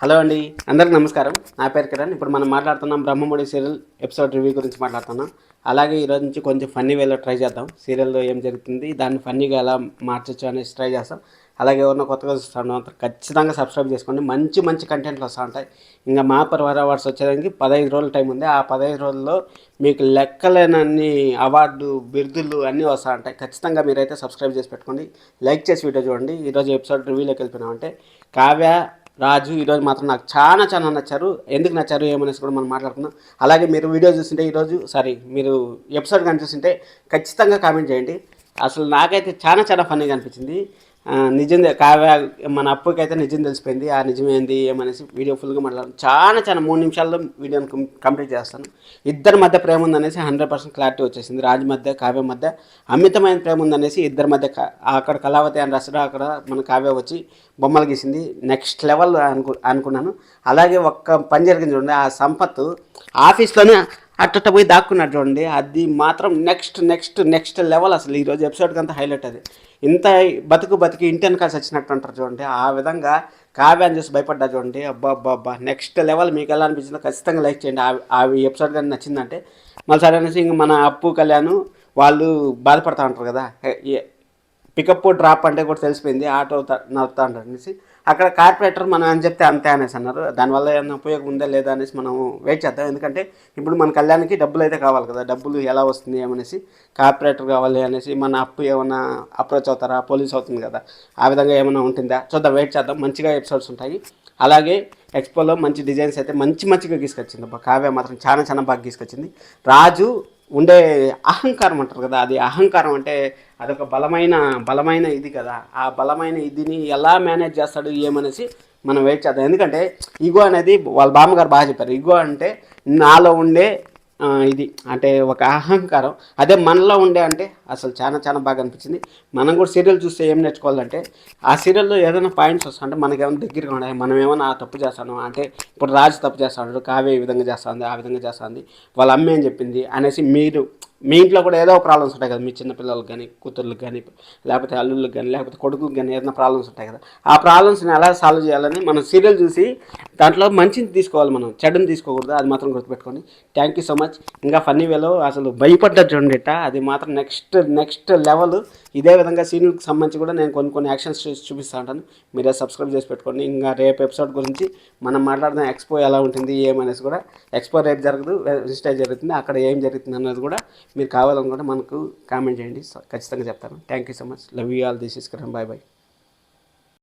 Hello అండి, అందరికి నమస్కారం. నా పేరు కిరణ్. ఇప్పుడు మనం మాట్లాడుతున్నాం బ్రహ్మముడి సీరియల్ ఎపిసోడ్ రివ్యూ గురించి మాట్లాడుతున్నాం. అలాగే ఈరోజు నుంచి కొంచెం ఫన్నీ వేలో ట్రై చేద్దాం. సీరియల్లో ఏం జరుగుతుంది, దాన్ని ఫన్నీగా ఎలా మార్చచ్చు అనేసి ట్రై చేస్తాం. అలాగే ఎవరినో కొత్తగా చూస్తాను ఖచ్చితంగా సబ్స్క్రైబ్ చేసుకోండి. మంచి మంచి కంటెంట్లు వస్తూ ఉంటాయి. ఇంకా మా పరివార అవార్డ్స్ వచ్చేదానికి 15 రోజుల టైం ఉంది. ఆ 15 రోజుల్లో మీకు లెక్కలేనన్ని అవార్డు బిరుదులు అన్నీ వస్తూ ఉంటాయి. ఖచ్చితంగా మీరైతే సబ్స్క్రైబ్ చేసి పెట్టుకోండి. లైక్ చేసి వీడియో చూడండి. ఈరోజు ఎపిసోడ్ రివ్యూలోకి వెళ్ళిపోయినామంటే కావ్య రాజు ఈరోజు మాత్రం నాకు చాలా చాలా నచ్చారు. ఎందుకు నచ్చారు ఏమనేసి కూడా మనం మాట్లాడుకుందాం. అలాగే మీరు వీడియో చూస్తుంటే మీరు ఎపిసోడ్ కానీ చూస్తుంటే ఖచ్చితంగా కామెంట్ చేయండి. అసలు నాకైతే చాలా చాలా ఫన్నీగా అనిపించింది. నిజం కావ్య మన అప్పుకైతే నిజం తెలిసిపోయింది. ఆ నిజం ఏంది ఏమనేసి వీడియో ఫుల్గా మాట్లాడతాను. చాలా చాలా 3 నిమిషాల్లో వీడియోని కంప్లీట్ చేస్తాను. ఇద్దరి మధ్య ప్రేమ ఉందనేసి 100% క్లారిటీ వచ్చేసింది. రాజు మధ్య కావ్య మధ్య అమితమైన ప్రేమ ఉందనేసి ఇద్దరి మధ్య అక్కడ కళావతి అని రసడా అక్కడ మన కావ్య వచ్చి బొమ్మలు గీసింది. నెక్స్ట్ లెవెల్ అనుకున్నాను. అలాగే ఒక్క పని జరిగింది చూడండి, ఆ సంపత్ ఆఫీస్లోనే అట్ట పోయి దాక్కున్నాడు చూడండి, అది మాత్రం నెక్స్ట్ లెవెల్. అసలు ఈరోజు ఎపిసోడ్కి అంతా హైలైట్ అది. ఇంత బతికి ఇంటి వెనకాల వచ్చినట్టు అంటారు చూడండి, ఆ విధంగా కావ్యాన్ని చూసి భయపడ్డా చూడండి. అబ్బా నెక్స్ట్ లెవెల్. మీకు ఎలా అనిపించిందో ఖచ్చితంగా లైక్ చేయండి. ఆ ఎపిసోడ్ కానీ నచ్చిందంటే. మళ్ళీ సరే అనేసి ఇంక మన అప్పు కళ్యాణ్ వాళ్ళు బాధపడతా ఉంటారు కదా, పికప్ డ్రాప్ అంటే కూడా తెలిసిపోయింది, ఆటో నడుపుతా ఉంటారు అనేసి. అక్కడ కార్పొరేటర్ మనం అని చెప్తే అంతే అనేసి అన్నారు. దానివల్ల ఏమైనా ఉపయోగం ఉందా లేదా అనేసి మనం వెయిట్ చేద్దాం. ఎందుకంటే ఇప్పుడు మన కళ్యాణ్కి డబ్బులు అయితే కావాలి కదా, డబ్బులు ఎలా వస్తుంది ఏమనేసి. కార్పొరేటర్ కావాలి అనేసి మన అప్పు ఏమైనా అప్రోచ్ అవుతారా, పోలీస్ అవుతుంది కదా, ఆ విధంగా ఏమైనా ఉంటుందా చూద్దాం, వెయిట్ చేద్దాం. మంచిగా ఎపిసోడ్స్ ఉంటాయి. అలాగే ఎక్స్పోలో మంచి డిజైన్స్ అయితే మంచిగా గీసుకొచ్చింది. కావ్య మాత్రం చాలా చాలా బాగా గీసుకొచ్చింది. రాజు ఉండే అహంకారం అంటారు కదా, అది అహంకారం అంటే అదొక బలమైన ఇది కదా, ఆ బలమైన ఇదిని ఎలా మేనేజ్ చేస్తాడు ఏమనేసి మనం వెయిట్ చేద్దాం. ఎందుకంటే ఈగో అనేది వాళ్ళ బామ్మగారు బాగా చెప్పారు. ఈగో అంటే నాలో ఉండే ఇది అంటే ఒక అహంకారం. అదే మనలో ఉండే అంటే అసలు చాలా చాలా బాగా అనిపించింది. మనం కూడా సీరియల్ చూస్తే ఏం నేర్చుకోవాలంటే, ఆ సీరియల్లో ఏదైనా పాయింట్స్ వస్తుంటే మనకి ఏమైనా దగ్గరగా ఉన్నాయి, మనం ఏమైనా ఆ తప్పు చేస్తాను అంటే, ఇప్పుడు రాజు తప్పు చేస్తాడు, కావ్య ఈ విధంగా చేస్తుంది, ఆ విధంగా చేస్తుంది, వాళ్ళ అమ్మ ఏం చెప్పింది అనేసి. మీ ఇంట్లో కూడా ఏదో ప్రాబ్లమ్స్ ఉంటాయి కదా, మీ చిన్నపిల్లలకు కానీ కూతుర్లకు కానీ లేకపోతే అల్లుళ్ళకి కానీ లేకపోతే కొడుకుకి కానీ ఏదైనా ప్రాబ్లమ్స్ ఉంటాయి కదా, ఆ ప్రాబ్లమ్స్ని ఎలా సాల్వ్ చేయాలని మనం సీరియల్ చూసి దాంట్లో మంచిని తీసుకోవాలి, మనం చెడుని తీసుకోకూడదు. అది మాత్రం గుర్తుపెట్టుకోండి. Thank you so much. ఇంకా ఫన్నీ వేలో అసలు భయపడ్డా చూడండి అది మాత్రం నెక్స్ట్ లెవెల్. ఇదే విధంగా సీరియల్కి సంబంధించి కూడా నేను కొన్ని యాక్షన్స్ చూపిస్తూ ఉంటాను. మీరే సబ్స్క్రైబ్ చేసి పెట్టుకోండి. ఇంకా రేపు ఎపిసోడ్ గురించి మనం మాట్లాడిన ఎక్స్పో ఎలా ఉంటుంది ఏమనేసి కూడా. ఎక్స్పో రేపు జరగదు, వెన్స్డే జరుగుతుంది. అక్కడ ఏం జరుగుతుంది అన్నది కూడా మీరు కావాలనుకుంటే మనకు కామెంట్ చేయండి, ఖచ్చితంగా చెప్తాను. Thank you so much. Love you all. This is Kiran. Bye.